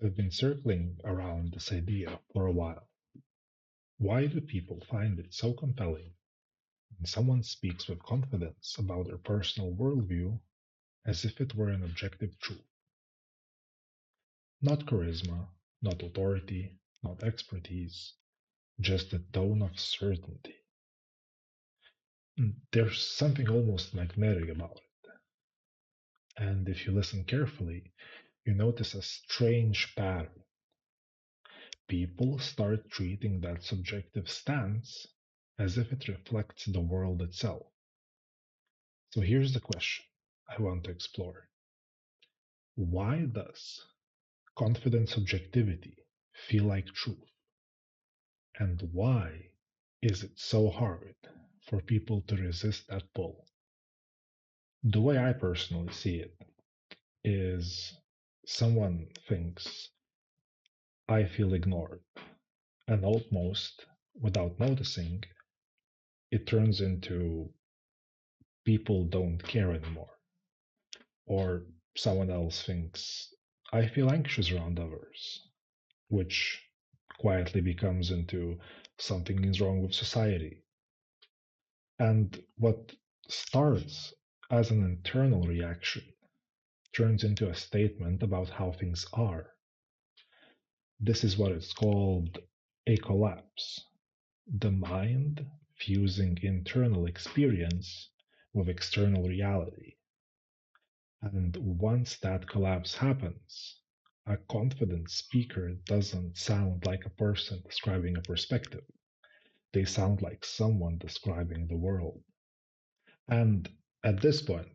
I've been circling around this idea for a while. Why do people find it so compelling when someone speaks with confidence about their personal worldview as if it were an objective truth? Not charisma, not authority, not expertise, just a tone of certainty. There's something almost magnetic about it. And if you listen carefully, you notice a strange pattern. People start treating that subjective stance as if it reflects the world itself. So here's the question I want to explore. Why does confident subjectivity feel like truth? And why is it so hard for people to resist that pull? The way I personally see it is someone thinks I feel ignored, and almost without noticing, it turns into people don't care anymore. Or someone else thinks I feel anxious around others, which quietly becomes into something is wrong with society. And what starts as an internal reaction turns into a statement about how things are. This is what is called a collapse. The mind fusing internal experience with external reality. And once that collapse happens, a confident speaker doesn't sound like a person describing a perspective. They sound like someone describing the world. And at this point,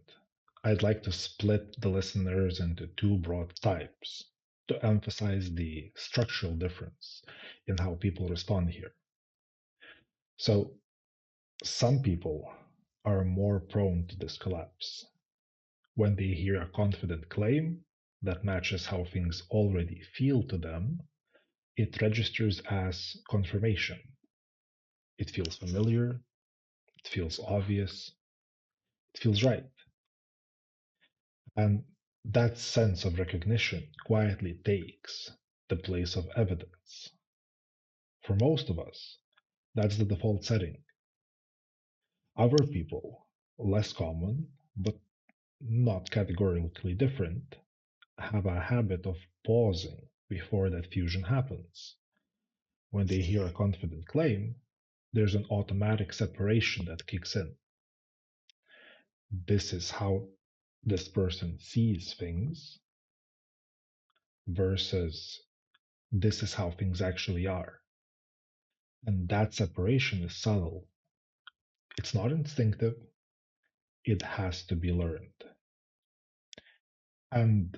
I'd like to split the listeners into two broad types to emphasize the structural difference in how people respond here. So, some people are more prone to this collapse. When they hear a confident claim that matches how things already feel to them, it registers as confirmation. It feels familiar, it feels obvious, it feels right. And that sense of recognition quietly takes the place of evidence. For most of us, that's the default setting. Other people, less common, but not categorically different, have a habit of pausing before that fusion happens. When they hear a confident claim, there's an automatic separation that kicks in. This is how this person sees things versus this is how things actually are. And that separation is subtle. It's not instinctive, it has to be learned. And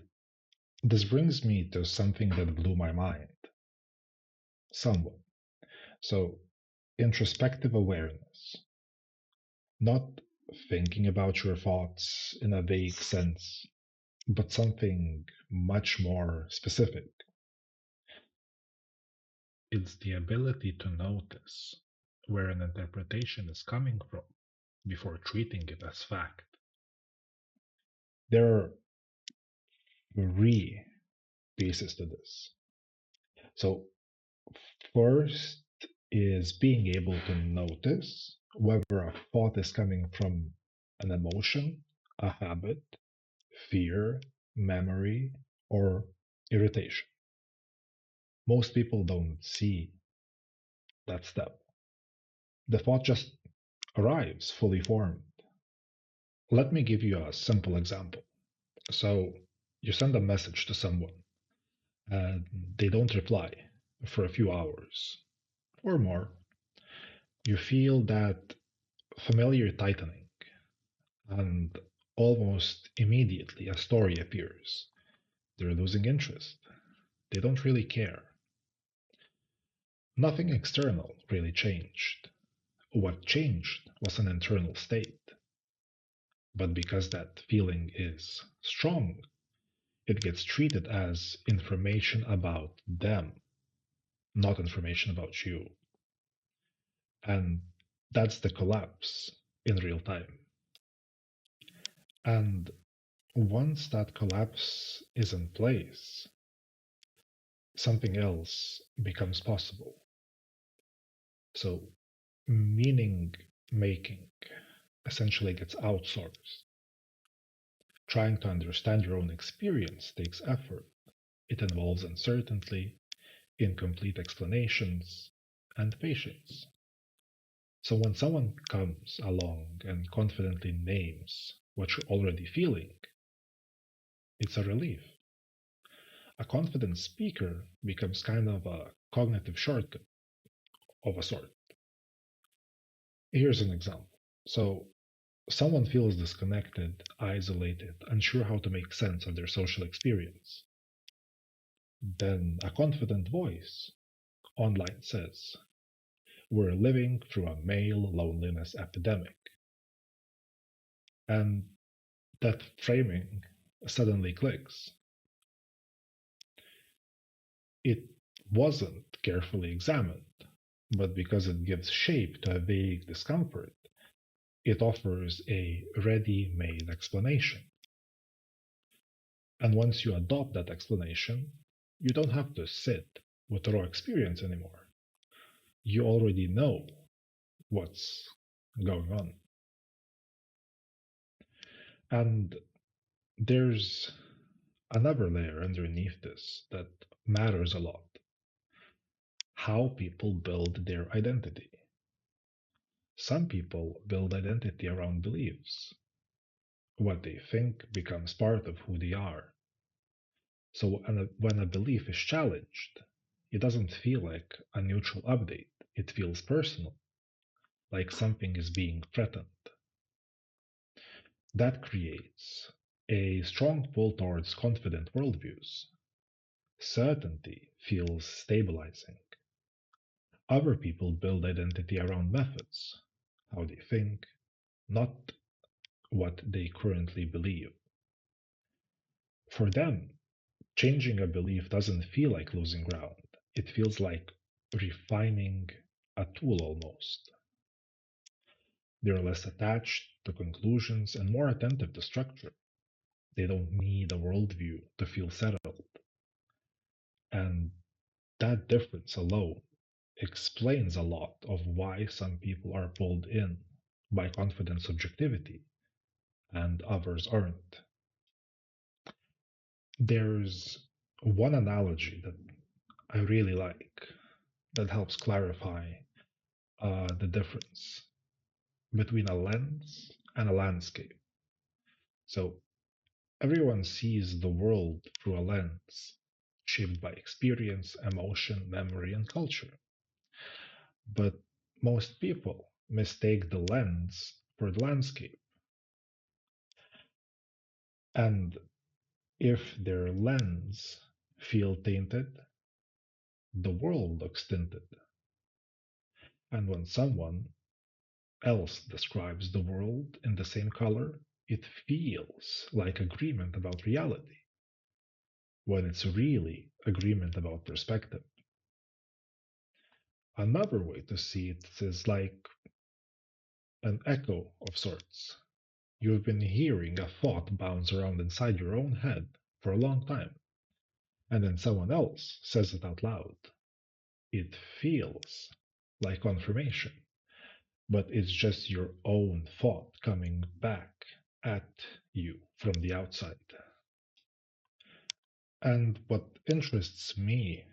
this brings me to something that blew my mind somewhat. So, introspective awareness, not thinking about your thoughts in a vague sense, but something much more specific. It's the ability to notice where an interpretation is coming from before treating it as fact. There are three pieces to this. So, first is being able to notice whether a thought is coming from an emotion, a habit, fear, memory, or irritation. Most people don't see that step. The thought just arrives fully formed. Let me give you a simple example. So, you send a message to someone and they don't reply for a few hours or more. You feel that familiar tightening, and almost immediately a story appears. They're losing interest. They don't really care. Nothing external really changed. What changed was an internal state. But because that feeling is strong, it gets treated as information about them, not information about you. And that's the collapse in real time. And once that collapse is in place, something else becomes possible. So, meaning making essentially gets outsourced. Trying to understand your own experience takes effort. It involves uncertainty, incomplete explanations, and patience. So when someone comes along and confidently names what you're already feeling, it's a relief. A confident speaker becomes kind of a cognitive shortcut of a sort. Here's an example. So someone feels disconnected, isolated, unsure how to make sense of their social experience. Then a confident voice online says, "We're living through a male loneliness epidemic." And that framing suddenly clicks. It wasn't carefully examined, but because it gives shape to a vague discomfort, it offers a ready made explanation. And once you adopt that explanation, you don't have to sit with the raw experience anymore. You already know what's going on. And there's another layer underneath this that matters a lot: how people build their identity. Some people build identity around beliefs. What they think becomes part of who they are. So when a belief is challenged, it doesn't feel like a neutral update. It feels personal, like something is being threatened. That creates a strong pull towards confident worldviews. Certainty feels stabilizing. Other people build identity around methods, how they think, not what they currently believe. For them, changing a belief doesn't feel like losing ground. It feels like refining a tool almost. They're less attached to conclusions and more attentive to structure. They don't need a worldview to feel settled. And that difference alone explains a lot of why some people are pulled in by confident subjectivity and others aren't. There's one analogy that I really like that helps clarify the difference between a lens and a landscape. So everyone sees the world through a lens shaped by experience, emotion, memory, and culture. But most people mistake the lens for the landscape. And if their lens feel tainted, the world looks tinted. And when someone else describes the world in the same color, it feels like agreement about reality, when it's really agreement about perspective. Another way to see it is like an echo of sorts. You've been hearing a thought bounce around inside your own head for a long time, and then someone else says it out loud. It feels like confirmation, but it's just your own thought coming back at you from the outside. And what interests me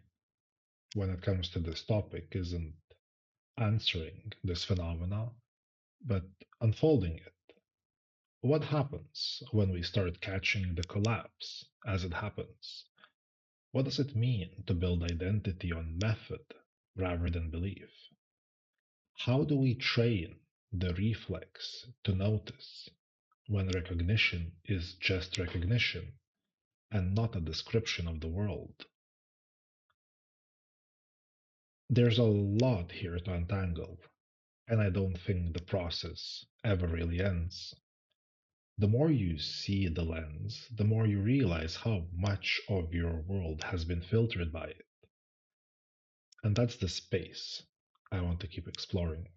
when it comes to this topic isn't answering this phenomena, but unfolding it. What happens when we start catching the collapse as it happens? What does it mean to build identity on method rather than belief? How do we train the reflex to notice when recognition is just recognition and not a description of the world? There's a lot here to untangle, and I don't think the process ever really ends. The more you see the lens, the more you realize how much of your world has been filtered by it. And that's the space I want to keep exploring.